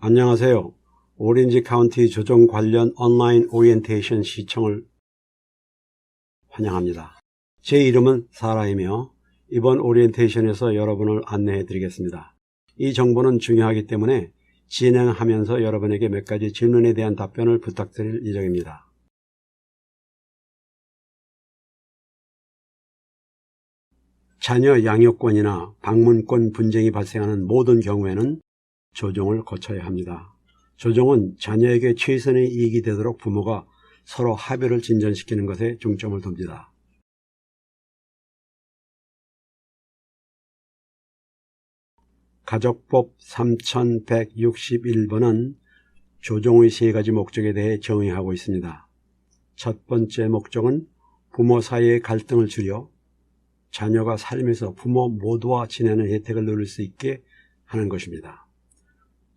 안녕하세요. 오렌지 카운티 조정 관련 온라인 오리엔테이션 시청을 환영합니다. 제 이름은 사라이며 이번 오리엔테이션에서 여러분을 안내해 드리겠습니다. 이 정보는 중요하기 때문에 진행하면서 여러분에게 몇 가지 질문에 대한 답변을 부탁드릴 예정입니다. 자녀 양육권이나 방문권 분쟁이 발생하는 모든 경우에는 조정을 거쳐야 합니다. 조정은 자녀에게 최선의 이익이 되도록 부모가 서로 합의를 진전시키는 것에 중점을 둡니다. 가족법 3161번은 조정의 세 가지 목적에 대해 정의하고 있습니다. 첫 번째 목적은 부모 사이의 갈등을 줄여 자녀가 살면서 부모 모두와 지내는 혜택을 누릴 수 있게 하는 것입니다.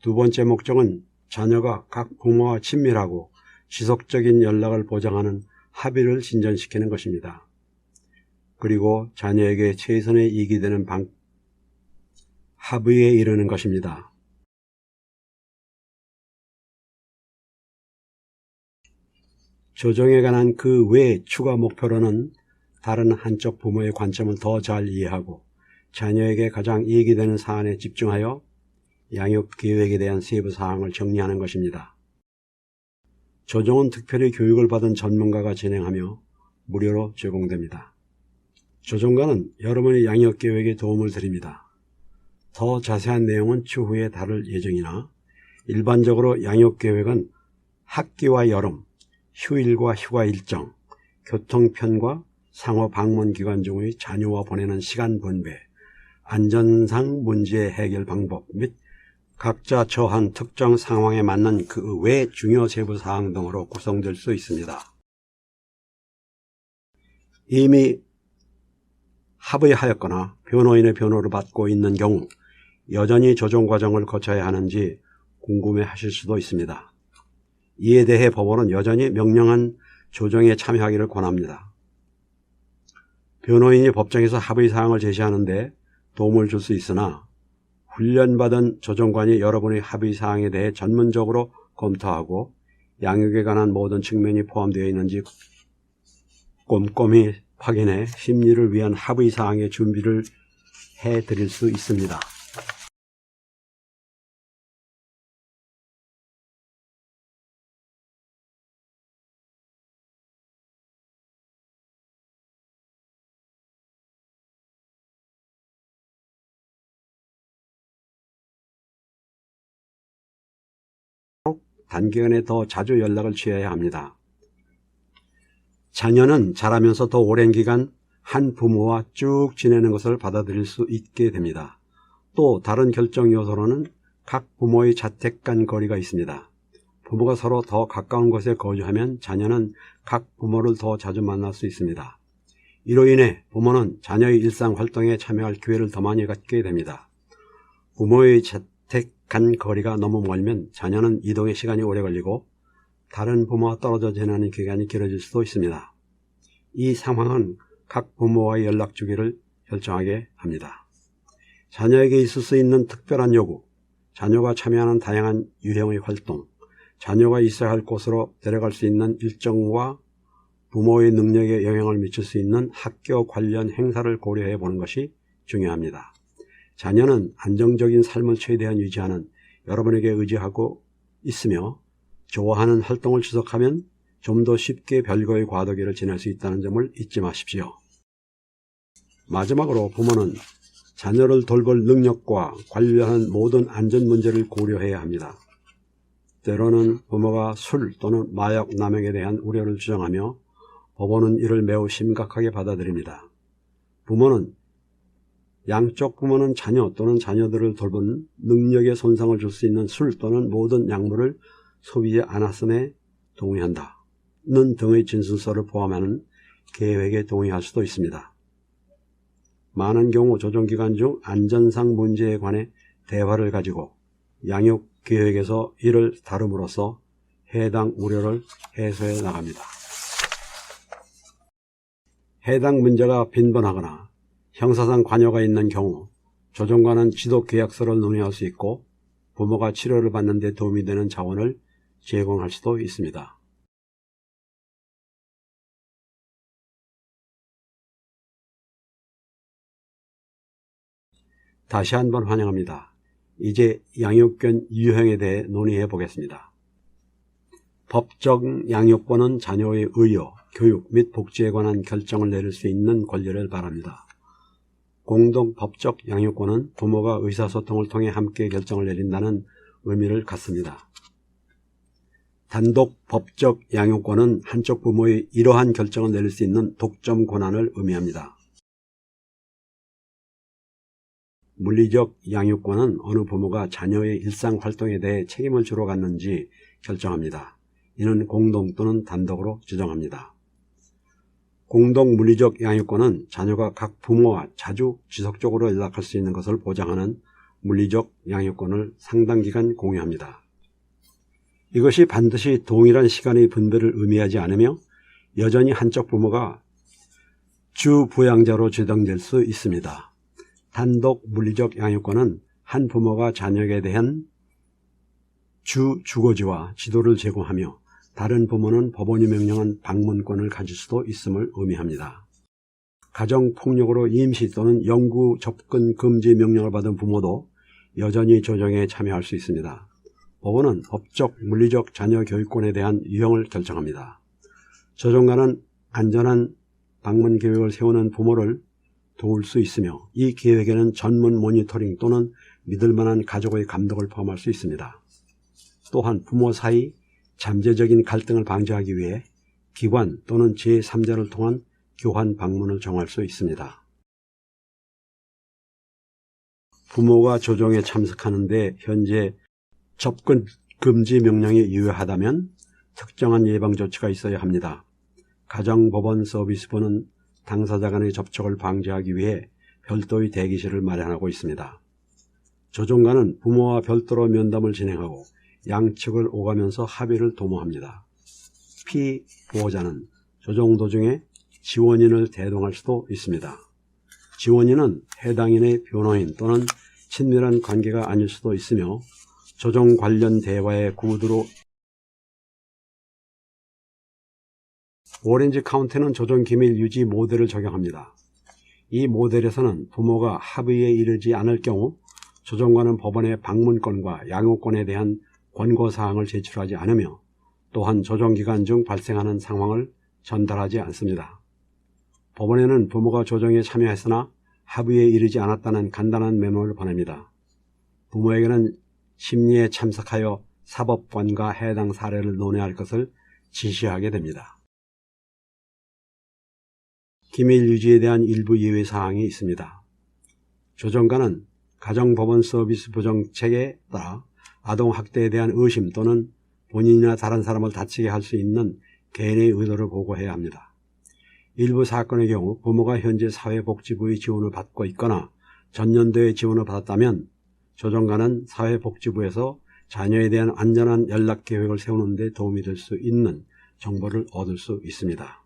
두 번째 목적은 자녀가 각 부모와 친밀하고 지속적인 연락을 보장하는 합의를 진전시키는 것입니다. 그리고 자녀에게 최선의 이익이 되는 합의에 이르는 것입니다. 조정에 관한 그 외 추가 목표로는 다른 한쪽 부모의 관점을 더 잘 이해하고 자녀에게 가장 이익이 되는 사안에 집중하여 양육계획에 대한 세부 사항을 정리하는 것입니다. 조정은 특별히 교육을 받은 전문가가 진행하며 무료로 제공됩니다. 조정관은 여러분의 양육계획에 도움을 드립니다. 더 자세한 내용은 추후에 다룰 예정이나 일반적으로 양육계획은 학기와 여름, 휴일과 휴가 일정, 교통편과 상호 방문 기간 중의 자녀와 보내는 시간 분배, 안전상 문제 해결 방법 및 각자 처한 특정 상황에 맞는 그 외 중요 세부 사항 등으로 구성될 수 있습니다. 이미 합의하였거나 변호인의 변호를 받고 있는 경우 여전히 조정 과정을 거쳐야 하는지 궁금해 하실 수도 있습니다. 이에 대해 법원은 여전히 명령한 조정에 참여하기를 권합니다. 변호인이 법정에서 합의 사항을 제시하는데 도움을 줄 수 있으나 훈련받은 조정관이 여러분의 합의 사항에 대해 전문적으로 검토하고 양육에 관한 모든 측면이 포함되어 있는지 꼼꼼히 확인해 심리를 위한 합의 사항의 준비를 해드릴 수 있습니다. 단기간에 더 자주 연락을 취해야 합니다. 자녀는 자라면서 더 오랜 기간 한 부모와 쭉 지내는 것을 받아들일 수 있게 됩니다. 또 다른 결정 요소로는 각 부모의 자택 간 거리가 있습니다. 부모가 서로 더 가까운 곳에 거주하면 자녀는 각 부모를 더 자주 만날 수 있습니다. 이로 인해 부모는 자녀의 일상 활동에 참여할 기회를 더 많이 갖게 됩니다. 부모의 자택 간 거리가 너무 멀면 자녀는 이동의 시간이 오래 걸리고 다른 부모와 떨어져 지내는 기간이 길어질 수도 있습니다. 이 상황은 각 부모와의 연락 주기를 결정하게 합니다. 자녀에게 있을 수 있는 특별한 요구, 자녀가 참여하는 다양한 유형의 활동, 자녀가 있어야 할 곳으로 데려갈 수 있는 일정과 부모의 능력에 영향을 미칠 수 있는 학교 관련 행사를 고려해 보는 것이 중요합니다. 자녀는 안정적인 삶을 최대한 유지하는 여러분에게 의지하고 있으며 좋아하는 활동을 지속하면 좀 더 쉽게 별거의 과도기를 지낼 수 있다는 점을 잊지 마십시오. 마지막으로 부모는 자녀를 돌볼 능력과 관련한 모든 안전 문제를 고려해야 합니다. 때로는 부모가 술 또는 마약 남용에 대한 우려를 주장하며 법원은 이를 매우 심각하게 받아들입니다. 양쪽 부모는 자녀 또는 자녀들을 돌보는 능력에 손상을 줄 수 있는 술 또는 모든 약물을 소비하지 않았음에 동의한다는 등의 진술서를 포함하는 계획에 동의할 수도 있습니다. 많은 경우 조정기간 중 안전상 문제에 관해 대화를 가지고 양육계획에서 이를 다룸으로써 해당 우려를 해소해 나갑니다. 해당 문제가 빈번하거나 형사상 관여가 있는 경우 조정관은 지도계약서를 논의할 수 있고 부모가 치료를 받는 데 도움이 되는 자원을 제공할 수도 있습니다. 다시 한번 환영합니다. 이제 양육권 유형에 대해 논의해 보겠습니다. 법적 양육권은 자녀의 의료, 교육 및 복지에 관한 결정을 내릴 수 있는 권리를 말합니다. 공동 법적 양육권은 부모가 의사소통을 통해 함께 결정을 내린다는 의미를 갖습니다. 단독 법적 양육권은 한쪽 부모의 이러한 결정을 내릴 수 있는 독점 권한을 의미합니다. 물리적 양육권은 어느 부모가 자녀의 일상 활동에 대해 책임을 주러 갔는지 결정합니다. 이는 공동 또는 단독으로 지정합니다. 공동 물리적 양육권은 자녀가 각 부모와 자주 지속적으로 연락할 수 있는 것을 보장하는 물리적 양육권을 상당 기간 공유합니다. 이것이 반드시 동일한 시간의 분배를 의미하지 않으며 여전히 한쪽 부모가 주 부양자로 지정될 수 있습니다. 단독 물리적 양육권은 한 부모가 자녀에 대한 주 주거지와 지도를 제공하며 다른 부모는 법원이 명령한 방문권을 가질 수도 있음을 의미합니다. 가정폭력으로 임시 또는 영구 접근 금지 명령을 받은 부모도 여전히 조정에 참여할 수 있습니다. 법원은 법적, 물리적 자녀 교육권에 대한 유형을 결정합니다. 조정관은 안전한 방문 계획을 세우는 부모를 도울 수 있으며 이 계획에는 전문 모니터링 또는 믿을만한 가족의 감독을 포함할 수 있습니다. 또한 부모 사이 잠재적인 갈등을 방지하기 위해 기관 또는 제3자를 통한 교환 방문을 정할 수 있습니다. 부모가 조정에 참석하는데 현재 접근 금지 명령이 유효하다면 특정한 예방 조치가 있어야 합니다. 가정법원 서비스부는 당사자 간의 접촉을 방지하기 위해 별도의 대기실을 마련하고 있습니다. 조정관은 부모와 별도로 면담을 진행하고 양측을 오가면서 합의를 도모합니다. 피보호자는 조정 도중에 지원인을 대동할 수도 있습니다. 지원인은 해당인의 변호인 또는 친밀한 관계가 아닐 수도 있으며 조정 관련 대화의 구두로 오렌지 카운티는 조정 기밀 유지 모델을 적용합니다. 이 모델에서는 부모가 합의에 이르지 않을 경우 조정관은 법원에 방문권과 양육권에 대한 권고사항을 제출하지 않으며 또한 조정기간 중 발생하는 상황을 전달하지 않습니다. 법원에는 부모가 조정에 참여했으나 합의에 이르지 않았다는 간단한 메모를 보냅니다. 부모에게는 심리에 참석하여 사법관과 해당 사례를 논의할 것을 지시하게 됩니다. 기밀 유지에 대한 일부 예외 사항이 있습니다. 조정관은 가정법원 서비스 부정책에 따라 아동학대에 대한 의심 또는 본인이나 다른 사람을 다치게 할 수 있는 개인의 의도를 보고해야 합니다. 일부 사건의 경우 부모가 현재 사회복지부의 지원을 받고 있거나 전년도에 지원을 받았다면 조정관은 사회복지부에서 자녀에 대한 안전한 연락 계획을 세우는 데 도움이 될 수 있는 정보를 얻을 수 있습니다.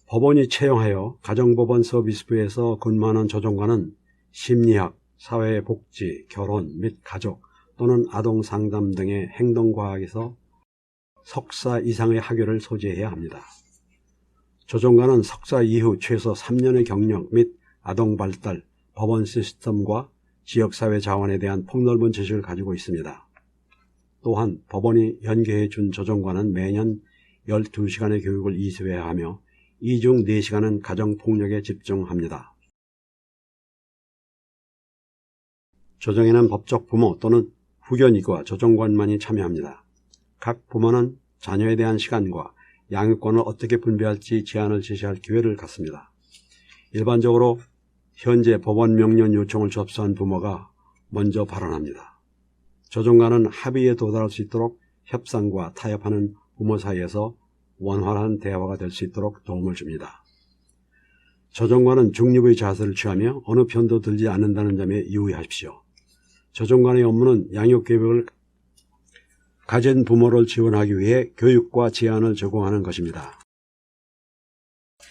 법원이 채용하여 가정법원 서비스부에서 근무하는 조정관은 심리학, 사회복지, 결혼 및 가족 또는 아동상담 등의 행동과학에서 석사 이상의 학위를 소지해야 합니다. 조정관은 석사 이후 최소 3년의 경력 및 아동발달, 법원 시스템과 지역사회 자원에 대한 폭넓은 지식을 가지고 있습니다. 또한 법원이 연계해 준 조정관은 매년 12시간의 교육을 이수해야 하며 이 중 4시간은 가정폭력에 집중합니다. 조정에는 법적 부모 또는 후견인과 조정관만이 참여합니다. 각 부모는 자녀에 대한 시간과 양육권을 어떻게 분배할지 제안을 제시할 기회를 갖습니다. 일반적으로 현재 법원 명령 요청을 접수한 부모가 먼저 발언합니다. 조정관은 합의에 도달할 수 있도록 협상과 타협하는 부모 사이에서 원활한 대화가 될 수 있도록 도움을 줍니다. 조정관은 중립의 자세를 취하며 어느 편도 들지 않는다는 점에 유의하십시오. 조정관의 업무는 양육계획을 가진 부모를 지원하기 위해 교육과 제안을 제공하는 것입니다.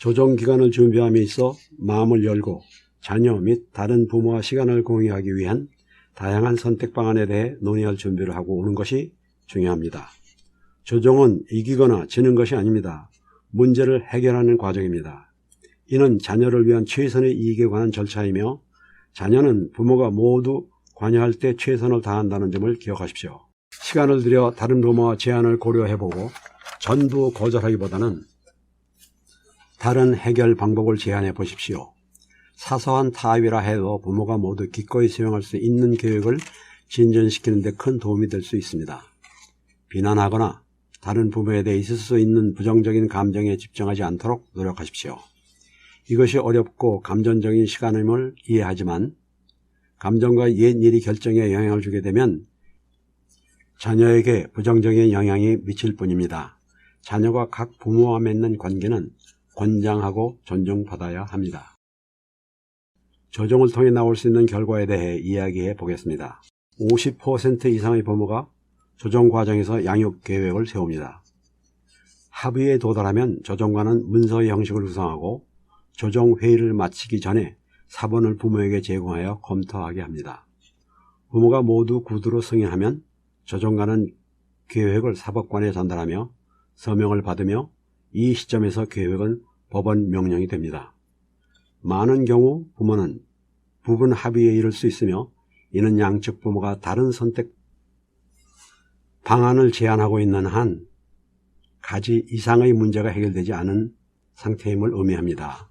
조정기간을 준비함에 있어 마음을 열고 자녀 및 다른 부모와 시간을 공유하기 위한 다양한 선택 방안에 대해 논의할 준비를 하고 오는 것이 중요합니다. 조정은 이기거나 지는 것이 아닙니다. 문제를 해결하는 과정입니다. 이는 자녀를 위한 최선의 이익에 관한 절차이며 자녀는 부모가 모두 관여할 때 최선을 다한다는 점을 기억하십시오. 시간을 들여 다른 부모와 제안을 고려해보고 전부 거절하기보다는 다른 해결 방법을 제안해 보십시오. 사소한 타협이라 해도 부모가 모두 기꺼이 수용할 수 있는 계획을 진전시키는 데 큰 도움이 될 수 있습니다. 비난하거나 다른 부모에 대해 있을 수 있는 부정적인 감정에 집중하지 않도록 노력하십시오. 이것이 어렵고 감정적인 시간임을 이해하지만 감정과 옛 일이 결정에 영향을 주게 되면 자녀에게 부정적인 영향이 미칠 뿐입니다. 자녀가 각 부모와 맺는 관계는 권장하고 존중받아야 합니다. 조정을 통해 나올 수 있는 결과에 대해 이야기해 보겠습니다. 50% 이상의 부모가 조정 과정에서 양육 계획을 세웁니다. 합의에 도달하면 조정관은 문서의 형식을 구성하고 조정 회의를 마치기 전에 사본을 부모에게 제공하여 검토하게 합니다. 부모가 모두 구두로 승인하면 조정관은 계획을 사법관에 전달하며 서명을 받으며 이 시점에서 계획은 법원 명령이 됩니다. 많은 경우 부모는 부분 합의에 이를 수 있으며 이는 양측 부모가 다른 선택 방안을 제안하고 있는 한 가지 이상의 문제가 해결되지 않은 상태임을 의미합니다.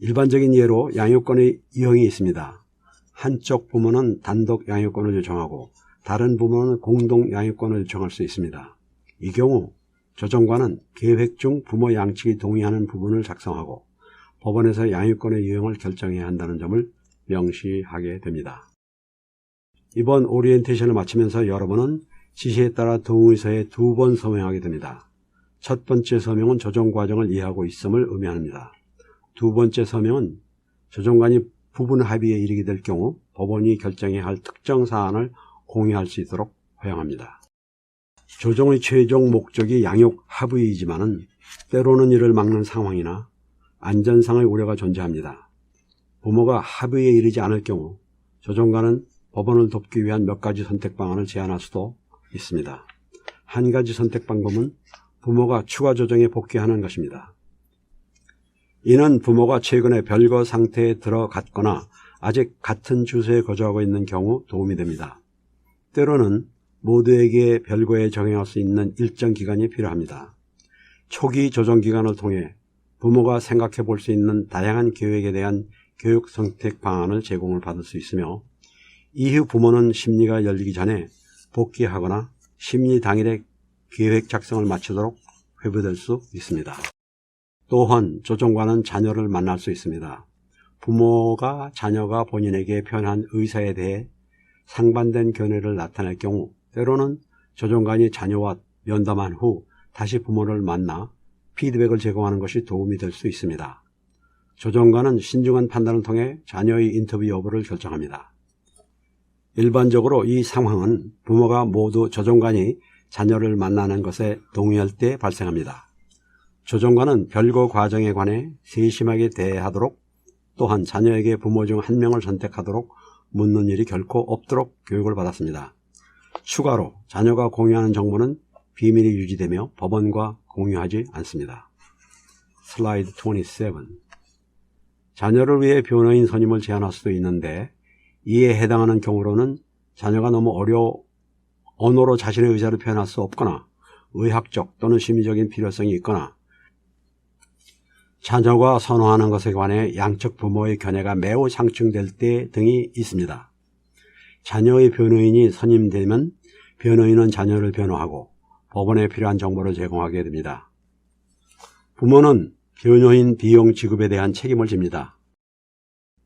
일반적인 예로 양육권의 이형이 있습니다. 한쪽 부모는 단독 양육권을 요청하고 다른 부모는 공동 양육권을 요청할 수 있습니다. 이 경우 조정관은 계획 중 부모 양측이 동의하는 부분을 작성하고 법원에서 양육권의 이형을 결정해야 한다는 점을 명시하게 됩니다. 이번 오리엔테이션을 마치면서 여러분은 지시에 따라 동의서에 2번 서명하게 됩니다. 첫 번째 서명은 조정 과정을 이해하고 있음을 의미합니다. 두 번째 서명은 조정관이 부분 합의에 이르게 될 경우 법원이 결정해야 할 특정 사안을 공유할 수 있도록 허용합니다. 조정의 최종 목적이 양육 합의이지만은 때로는 이를 막는 상황이나 안전상의 우려가 존재합니다. 부모가 합의에 이르지 않을 경우 조정관은 법원을 돕기 위한 몇 가지 선택 방안을 제안할 수도 있습니다. 한 가지 선택 방법은 부모가 추가 조정에 복귀하는 것입니다. 이는 부모가 최근에 별거 상태에 들어갔거나 아직 같은 주소에 거주하고 있는 경우 도움이 됩니다. 때로는 모두에게 별거에 적용할 수 있는 일정 기간이 필요합니다. 초기 조정 기간을 통해 부모가 생각해 볼 수 있는 다양한 계획에 대한 교육 선택 방안을 제공을 받을 수 있으며 이후 부모는 심리가 열리기 전에 복귀하거나 심리 당일에 계획 작성을 마치도록 회부될 수 있습니다. 또한 조정관은 자녀를 만날 수 있습니다. 부모가 자녀가 본인에게 표현한 의사에 대해 상반된 견해를 나타낼 경우 때로는 조정관이 자녀와 면담한 후 다시 부모를 만나 피드백을 제공하는 것이 도움이 될 수 있습니다. 조정관은 신중한 판단을 통해 자녀의 인터뷰 여부를 결정합니다. 일반적으로 이 상황은 부모가 모두 조정관이 자녀를 만나는 것에 동의할 때 발생합니다. 조정관은 별거 과정에 관해 세심하게 대하도록 또한 자녀에게 부모 중 한 명을 선택하도록 묻는 일이 결코 없도록 교육을 받았습니다. 추가로 자녀가 공유하는 정보는 비밀이 유지되며 법원과 공유하지 않습니다. 슬라이드 27. 자녀를 위해 변호인 선임을 제안할 수도 있는데 이에 해당하는 경우로는 자녀가 너무 언어로 자신의 의사를 표현할 수 없거나 의학적 또는 심리적인 필요성이 있거나 자녀가 선호하는 것에 관해 양측 부모의 견해가 매우 상충될 때 등이 있습니다. 자녀의 변호인이 선임되면 변호인은 자녀를 변호하고 법원에 필요한 정보를 제공하게 됩니다. 부모는 변호인 비용 지급에 대한 책임을 집니다.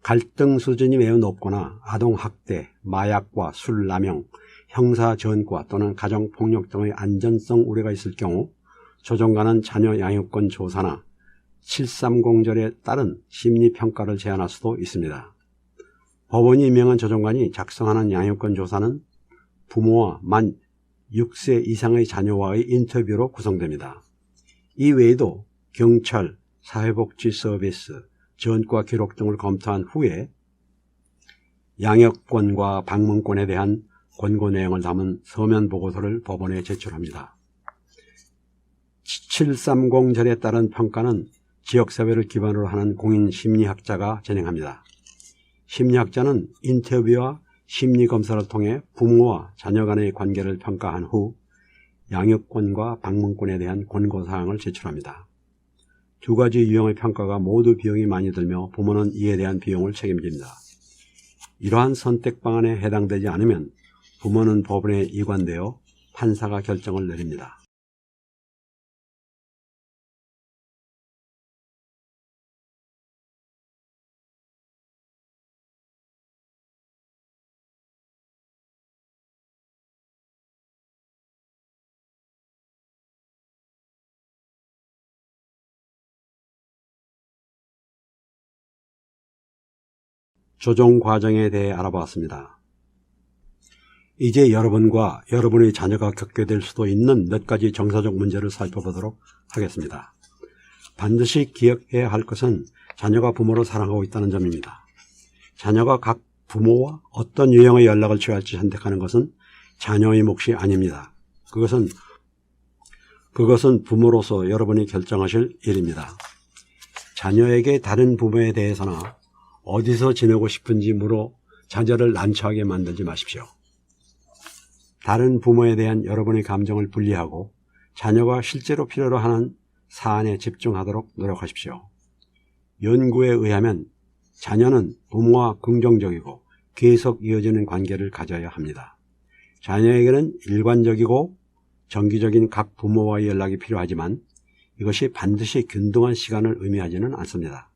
갈등 수준이 매우 높거나 아동학대, 마약과 술 남용, 형사전과 또는 가정폭력 등의 안전성 우려가 있을 경우 조정관은 자녀 양육권 조사나 730절에 따른 심리평가를 제안할 수도 있습니다. 법원이 임명한 조정관이 작성하는 양육권 조사는 부모와 만 6세 이상의 자녀와의 인터뷰로 구성됩니다. 이 외에도 경찰, 사회복지 서비스, 전과 기록 등을 검토한 후에 양육권과 방문권에 대한 권고 내용을 담은 서면 보고서를 법원에 제출합니다. 730절에 따른 평가는 지역사회를 기반으로 하는 공인심리학자가 진행합니다. 심리학자는 인터뷰와 심리검사를 통해 부모와 자녀 간의 관계를 평가한 후 양육권과 방문권에 대한 권고사항을 제출합니다. 두 가지 유형의 평가가 모두 비용이 많이 들며 부모는 이에 대한 비용을 책임집니다. 이러한 선택 방안에 해당되지 않으면 부모는 법원에 이관되어 판사가 결정을 내립니다. 조정 과정에 대해 알아봤습니다. 이제 여러분과 여러분의 자녀가 겪게 될 수도 있는 몇 가지 정서적 문제를 살펴보도록 하겠습니다. 반드시 기억해야 할 것은 자녀가 부모를 사랑하고 있다는 점입니다. 자녀가 각 부모와 어떤 유형의 연락을 취할지 선택하는 것은 자녀의 몫이 아닙니다. 그것은 부모로서 여러분이 결정하실 일입니다. 자녀에게 다른 부모에 대해서나 어디서 지내고 싶은지 물어 자녀를 난처하게 만들지 마십시오. 다른 부모에 대한 여러분의 감정을 분리하고 자녀가 실제로 필요로 하는 사안에 집중하도록 노력하십시오. 연구에 의하면 자녀는 부모와 긍정적이고 계속 이어지는 관계를 가져야 합니다. 자녀에게는 일관적이고 정기적인 각 부모와의 연락이 필요하지만 이것이 반드시 균등한 시간을 의미하지는 않습니다.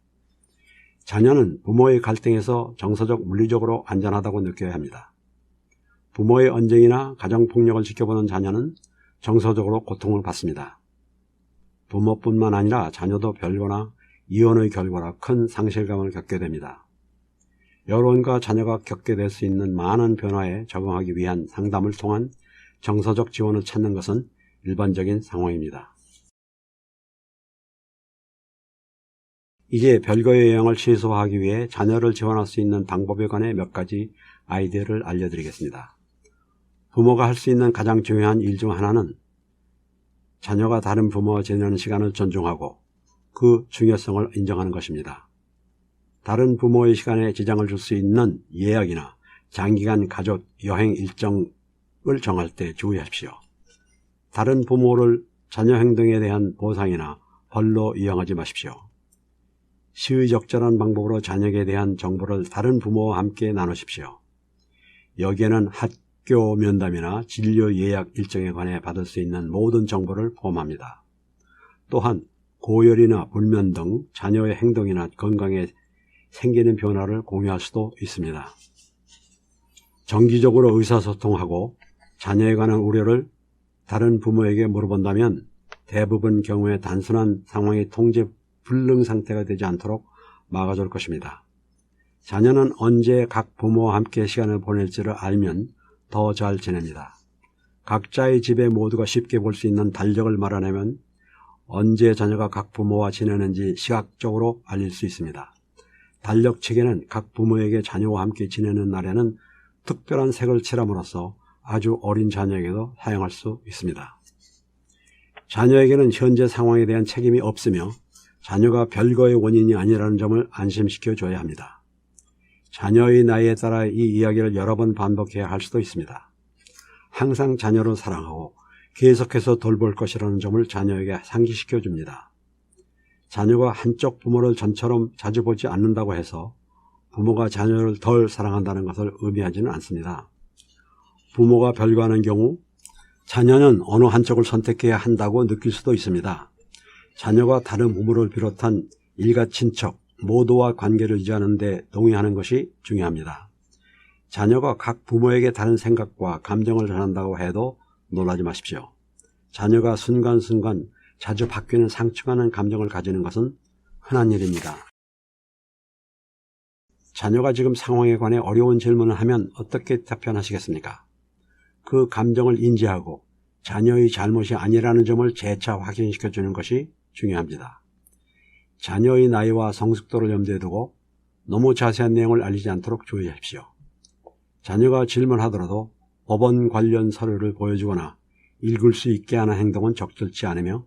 자녀는 부모의 갈등에서 정서적, 물리적으로 안전하다고 느껴야 합니다. 부모의 언쟁이나 가정폭력을 지켜보는 자녀는 정서적으로 고통을 받습니다. 부모뿐만 아니라 자녀도 별거나 이혼의 결과라 큰 상실감을 겪게 됩니다. 여러분과 자녀가 겪게 될 수 있는 많은 변화에 적응하기 위한 상담을 통한 정서적 지원을 찾는 것은 일반적인 상황입니다. 이제 별거의 영향을 최소화하기 위해 자녀를 지원할 수 있는 방법에 관해 몇 가지 아이디어를 알려드리겠습니다. 부모가 할 수 있는 가장 중요한 일 중 하나는 자녀가 다른 부모와 지내는 시간을 존중하고 그 중요성을 인정하는 것입니다. 다른 부모의 시간에 지장을 줄 수 있는 예약이나 장기간 가족 여행 일정을 정할 때 주의하십시오. 다른 부모를 자녀 행동에 대한 보상이나 벌로 이용하지 마십시오. 시의적절한 방법으로 자녀에 대한 정보를 다른 부모와 함께 나누십시오. 여기에는 학교 면담이나 진료 예약 일정에 관해 받을 수 있는 모든 정보를 포함합니다. 또한 고열이나 불면 등 자녀의 행동이나 건강에 생기는 변화를 공유할 수도 있습니다. 정기적으로 의사소통하고 자녀에 관한 우려를 다른 부모에게 물어본다면 대부분 경우에 단순한 상황의 통제 불능 상태가 되지 않도록 막아줄 것입니다. 자녀는 언제 각 부모와 함께 시간을 보낼지를 알면 더 잘 지냅니다. 각자의 집에 모두가 쉽게 볼 수 있는 달력을 마련하면 언제 자녀가 각 부모와 지내는지 시각적으로 알릴 수 있습니다. 달력책에는 각 부모에게 자녀와 함께 지내는 날에는 특별한 색을 칠함으로써 아주 어린 자녀에게도 사용할 수 있습니다. 자녀에게는 현재 상황에 대한 책임이 없으며 자녀가 별거의 원인이 아니라는 점을 안심시켜 줘야 합니다. 자녀의 나이에 따라 이 이야기를 여러 번 반복해야 할 수도 있습니다. 항상 자녀를 사랑하고 계속해서 돌볼 것이라는 점을 자녀에게 상기시켜 줍니다. 자녀가 한쪽 부모를 전처럼 자주 보지 않는다고 해서 부모가 자녀를 덜 사랑한다는 것을 의미하지는 않습니다. 부모가 별거하는 경우 자녀는 어느 한쪽을 선택해야 한다고 느낄 수도 있습니다. 자녀가 다른 부모를 비롯한 일가 친척 모두와 관계를 유지하는 데 동의하는 것이 중요합니다. 자녀가 각 부모에게 다른 생각과 감정을 전한다고 해도 놀라지 마십시오. 자녀가 순간순간 자주 바뀌는 상충하는 감정을 가지는 것은 흔한 일입니다. 자녀가 지금 상황에 관해 어려운 질문을 하면 어떻게 답변하시겠습니까? 그 감정을 인지하고 자녀의 잘못이 아니라는 점을 재차 확인시켜 주는 것이 중요합니다. 자녀의 나이와 성숙도를 염두에 두고 너무 자세한 내용을 알리지 않도록 주의하십시오. 자녀가 질문하더라도 법원 관련 서류를 보여주거나 읽을 수 있게 하는 행동은 적절치 않으며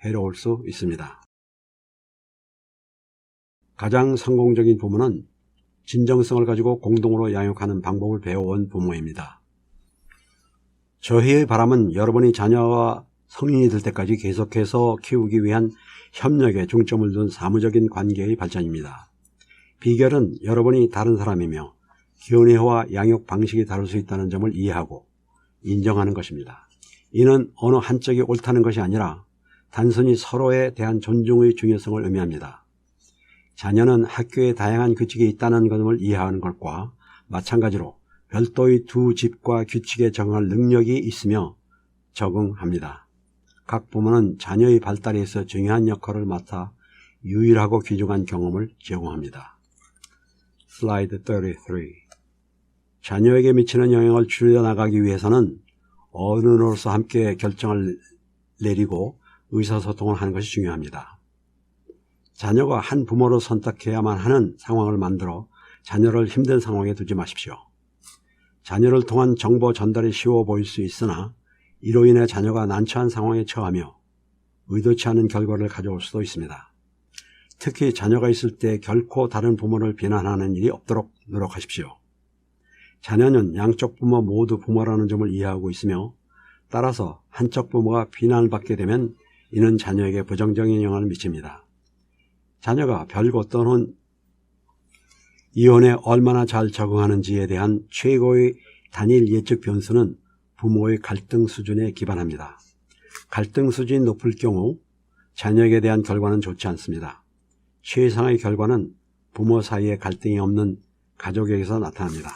해로울 수 있습니다. 가장 성공적인 부모는 진정성을 가지고 공동으로 양육하는 방법을 배워온 부모입니다. 저희의 바람은 여러분이 자녀와 성인이 될 때까지 계속해서 키우기 위한 협력에 중점을 둔 사무적인 관계의 발전입니다. 비결은 여러분이 다른 사람이며 견해와 양육 방식이 다를 수 있다는 점을 이해하고 인정하는 것입니다. 이는 어느 한쪽이 옳다는 것이 아니라 단순히 서로에 대한 존중의 중요성을 의미합니다. 자녀는 학교에 다양한 규칙이 있다는 것을 이해하는 것과 마찬가지로 별도의 두 집과 규칙에 적응할 능력이 있으며 적응합니다. 각 부모는 자녀의 발달에 있어 중요한 역할을 맡아 유일하고 귀중한 경험을 제공합니다. 슬라이드 33. 자녀에게 미치는 영향을 줄여나가기 위해서는 어른으로서 함께 결정을 내리고 의사소통을 하는 것이 중요합니다. 자녀가 한 부모로 선택해야만 하는 상황을 만들어 자녀를 힘든 상황에 두지 마십시오. 자녀를 통한 정보 전달이 쉬워 보일 수 있으나 이로 인해 자녀가 난처한 상황에 처하며 의도치 않은 결과를 가져올 수도 있습니다. 특히 자녀가 있을 때 결코 다른 부모를 비난하는 일이 없도록 노력하십시오. 자녀는 양쪽 부모 모두 부모라는 점을 이해하고 있으며 따라서 한쪽 부모가 비난을 받게 되면 이는 자녀에게 부정적인 영향을 미칩니다. 자녀가 별것 또는 이혼에 얼마나 잘 적응하는지에 대한 최고의 단일 예측 변수는 부모의 갈등 수준에 기반합니다. 갈등 수준이 높을 경우 자녀에게 대한 결과는 좋지 않습니다. 최상의 결과는 부모 사이에 갈등이 없는 가족에게서 나타납니다.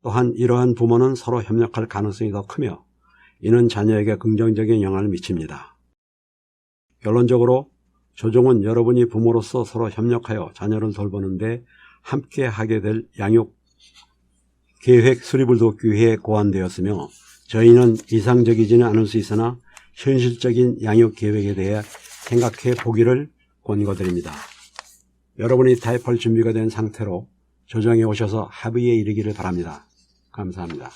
또한 이러한 부모는 서로 협력할 가능성이 더 크며 이는 자녀에게 긍정적인 영향을 미칩니다. 결론적으로 조종은 여러분이 부모로서 서로 협력하여 자녀를 돌보는데 함께 하게 될 양육 계획 수립을 돕기 위해 고안되었으며 저희는 이상적이지는 않을 수 있으나 현실적인 양육 계획에 대해 생각해 보기를 권고드립니다. 여러분이 타협할 준비가 된 상태로 조정에 오셔서 합의에 이르기를 바랍니다. 감사합니다.